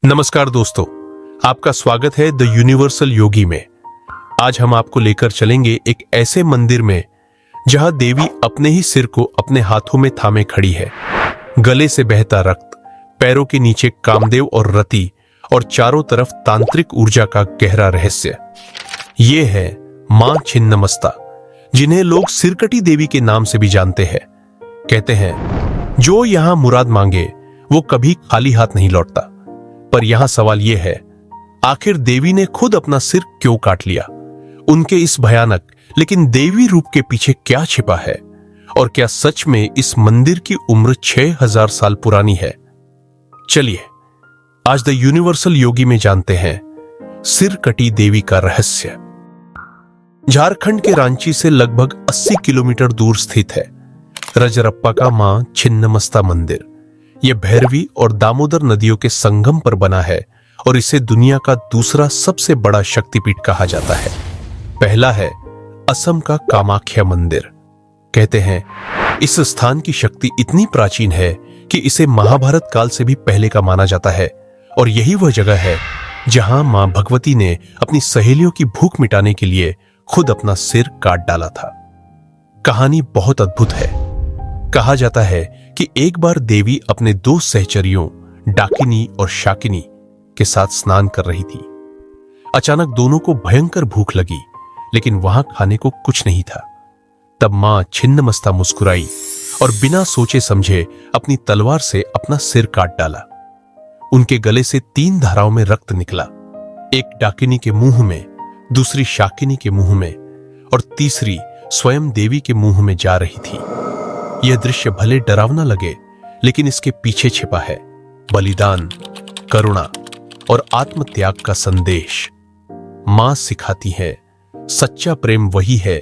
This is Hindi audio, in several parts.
नमस्कार दोस्तों, आपका स्वागत है द यूनिवर्सल योगी में। आज हम आपको लेकर चलेंगे एक ऐसे मंदिर में जहां देवी अपने ही सिर को अपने हाथों में थामे खड़ी है। गले से बहता रक्त, पैरों के नीचे कामदेव और रति और चारों तरफ तांत्रिक ऊर्जा का गहरा रहस्य। ये है मां छिन्नमस्ता, जिन्हें लोग सिरकटी देवी के नाम से भी जानते हैं। कहते हैं जो यहां मुराद मांगे वो कभी खाली हाथ नहीं लौटता। पर यहां सवाल यह है, आखिर देवी ने खुद अपना सिर क्यों काट लिया? उनके इस भयानक लेकिन देवी रूप के पीछे क्या छिपा है? और क्या सच में इस मंदिर की उम्र 6000 साल पुरानी है? चलिए आज द यूनिवर्सल योगी में जानते हैं सिरकटी देवी का रहस्य। झारखंड के रांची से लगभग 80 किलोमीटर दूर स्थित है रजरप्पा का मां छिन्नमस्ता मंदिर। यह भैरवी और दामोदर नदियों के संगम पर बना है और इसे दुनिया का दूसरा सबसे बड़ा शक्तिपीठ कहा जाता है। पहला है असम का कामाख्या मंदिर। कहते हैं इस स्थान की शक्ति इतनी प्राचीन है कि इसे महाभारत काल से भी पहले का माना जाता है और यही वह जगह है जहां मां भगवती ने अपनी सहेलियों की भूख मिटाने के लिए खुद अपना सिर काट डाला था। कहानी बहुत अद्भुत है। कहा जाता है कि एक बार देवी अपने दो सहचरियों डाकिनी और शाकिनी के साथ स्नान कर रही थी। अचानक दोनों को भयंकर भूख लगी, लेकिन वहां खाने को कुछ नहीं था। तब मां छिन्नमस्ता मुस्कुराई और बिना सोचे समझे अपनी तलवार से अपना सिर काट डाला। उनके गले से 3 धाराओं में रक्त निकला, एक डाकिनी के मुंह में, दूसरी शाकिनी के मुंह में और तीसरी स्वयं देवी के मुंह में जा रही थी। यह दृश्य भले डरावना लगे, लेकिन इसके पीछे छिपा है बलिदान, करुणा और आत्मत्याग का संदेश। मां सिखाती है सच्चा प्रेम वही है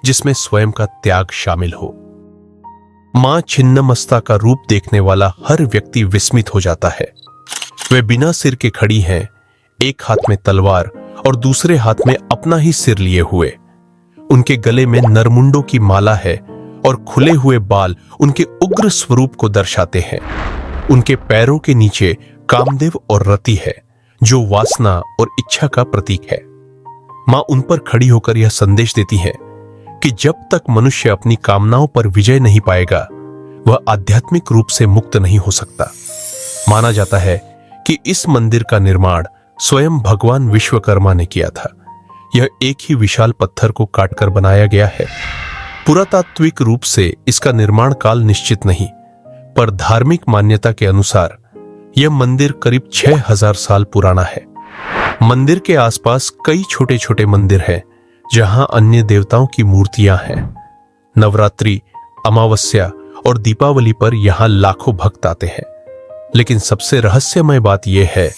जिसमें स्वयं का त्याग शामिल हो। मां छिन्नमस्ता का रूप देखने वाला हर व्यक्ति विस्मित हो जाता है। वे बिना सिर के खड़ी हैं, एक हाथ में तलवार और दूसरे हाथ में अपना ही सिर लिए हुए। उनके गले में नरमुंडों की माला है और खुले हुए बाल उनके उग्र स्वरूप को दर्शाते हैं। उनके पैरों के नीचे कामदेव और रति है, जो वासना और इच्छा का प्रतीक है। मां उन पर खड़ी होकर यह संदेश देती है कि जब तक मनुष्य अपनी कामनाओं पर विजय नहीं पाएगा, वह आध्यात्मिक रूप से मुक्त नहीं हो सकता। माना जाता है कि इस मंदिर का निर्माण स्वयं भगवान विश्वकर्मा ने किया था। यह एक ही विशाल पत्थर को काटकर बनाया गया है। पुरातात्विक रूप से इसका निर्माण काल निश्चित नहीं, पर धार्मिक मान्यता के अनुसार यह मंदिर करीब 6000 साल पुराना है। मंदिर के आसपास कई छोटे छोटे मंदिर हैं, जहां अन्य देवताओं की मूर्तियां हैं। नवरात्रि, अमावस्या और दीपावली पर यहां लाखों भक्त आते हैं। लेकिन सबसे रहस्यमय बात यह है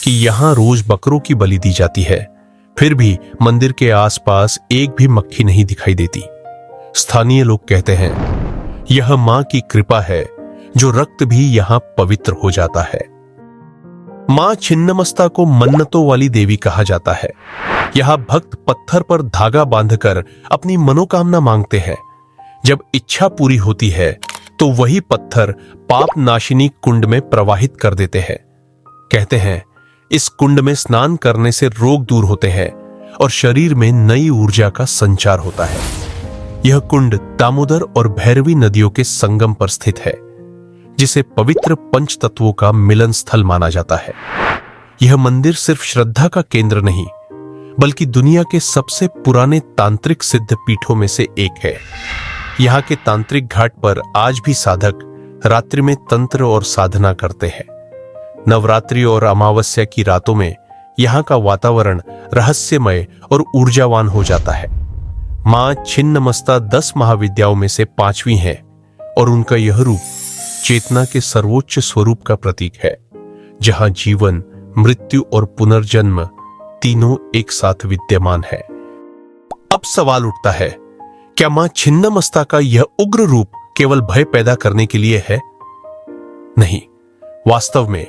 कि यहां रोज बकरों की बलि दी जाती है, फिर भी मंदिर के आसपास एक भी मक्खी नहीं दिखाई देती। स्थानीय लोग कहते हैं यह मां की कृपा है, जो रक्त भी यहां पवित्र हो जाता है। मां छिन्नमस्ता को मन्नतों वाली देवी कहा जाता है। यहां भक्त पत्थर पर धागा बांधकर अपनी मनोकामना मांगते हैं। जब इच्छा पूरी होती है तो वही पत्थर पाप नाशिनी कुंड में प्रवाहित कर देते हैं। कहते हैं इस कुंड में स्नान करने से रोग दूर होते हैं और शरीर में नई ऊर्जा का संचार होता है। यह कुंड दामोदर और भैरवी नदियों के संगम पर स्थित है, जिसे पवित्र पंच तत्वों का मिलन स्थल माना जाता है। यह मंदिर सिर्फ श्रद्धा का केंद्र नहीं, बल्कि दुनिया के सबसे पुराने तांत्रिक सिद्ध पीठों में से एक है। यहाँ के तांत्रिक घाट पर आज भी साधक रात्रि में तंत्र और साधना करते हैं। नवरात्रि और अमावस्या की रातों में यहाँ का वातावरण रहस्यमय और ऊर्जावान हो जाता है। मां छिन्नमस्ता 10 महाविद्याओं में से 5वीं है और उनका यह रूप चेतना के सर्वोच्च स्वरूप का प्रतीक है, जहां जीवन, मृत्यु और पुनर्जन्म तीनों एक साथ विद्यमान है। अब सवाल उठता है, क्या मां छिन्नमस्ता का यह उग्र रूप केवल भय पैदा करने के लिए है? नहीं, वास्तव में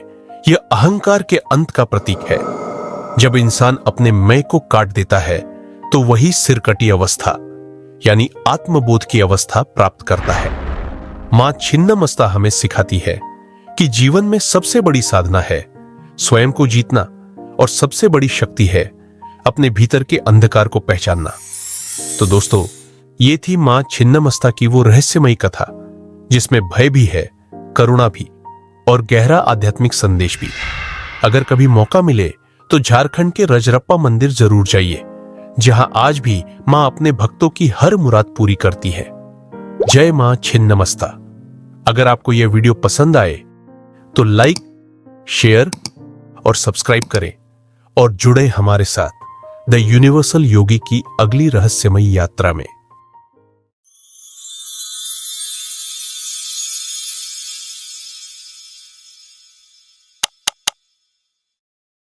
यह अहंकार के अंत का प्रतीक है। जब इंसान अपने मैं को काट देता है तो वही सिरकटी अवस्था यानी आत्मबोध की अवस्था प्राप्त करता है। मां छिन्नमस्ता हमें सिखाती है कि जीवन में सबसे बड़ी साधना है स्वयं को जीतना और सबसे बड़ी शक्ति है अपने भीतर के अंधकार को पहचानना। तो दोस्तों, ये थी मां छिन्नमस्ता की वो रहस्यमयी कथा जिसमें भय भी है, करुणा भी और गहरा आध्यात्मिक संदेश भी। अगर कभी मौका मिले तो झारखंड के रजरप्पा मंदिर जरूर जाइए, जहां आज भी मां अपने भक्तों की हर मुराद पूरी करती है। जय मां छिन्नमस्ता। अगर आपको यह वीडियो पसंद आए तो लाइक, शेयर और सब्सक्राइब करें और जुड़े हमारे साथ द यूनिवर्सल योगी की अगली रहस्यमयी यात्रा में।